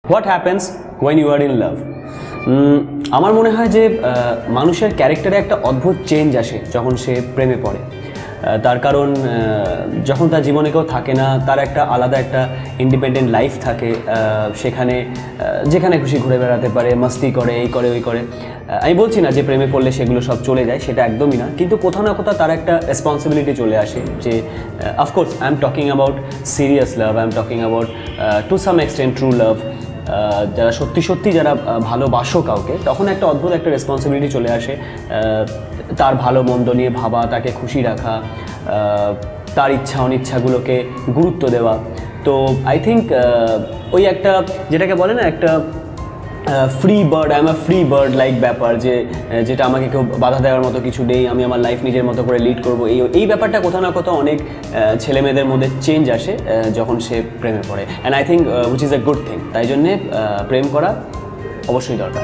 What happens when you are in love? আমার মনে হয় যে মানুষের ক্যারেক্টারে একটা অদ্ভুত চেঞ্জ আসে যখন সে প্রেমে পড়ে। তার কারণ যখন তার জীবনে কেউ থাকে না, তার একটা আলাদা একটা ইন্ডিপেন্ডেন্ট লাইফ থাকে, সেখানে যেখানে খুশি ঘুরে বেড়াতে পারে, মাস্তি করে, এই করে ওই করে। আমি বলছি না যে প্রেমে পড়লে সেগুলো সব চলে যায়, সেটা একদমই না, কিন্তু কোথাও না কোথাও তার একটা রেসপন্সিবিলিটি চলে আসে যে of course I am talking about serious love, I am talking about to some extent true love. যারা সত্যি সত্যি যারা ভালোবাসো কাউকে, তখন একটা অদ্ভুত একটা রেসপন্সিবিলিটি চলে আসে, তার ভালো মন্দ নিয়ে ভাবা, তাকে খুশি রাখা, তার ইচ্ছা অনিচ্ছাগুলোকে গুরুত্ব দেওয়া। তো আই থিঙ্ক ওই একটা যেটাকে বলে না, একটা free bird, I am a free bird like ব্যাপার, যেটা আমাকে কেউ বাধা দেওয়ার মতো কিছু নেই, আমি আমার লাইফ নিজের মতো করে লিড করবো, এই ব্যাপারটা কোথাও না কোথাও অনেক ছেলে মেয়েদের মধ্যে চেঞ্জ আসে যখন সে প্রেমে পড়ে। And I think which is a good thing. তাই জন্যে প্রেম করা অবশ্যই দরকার।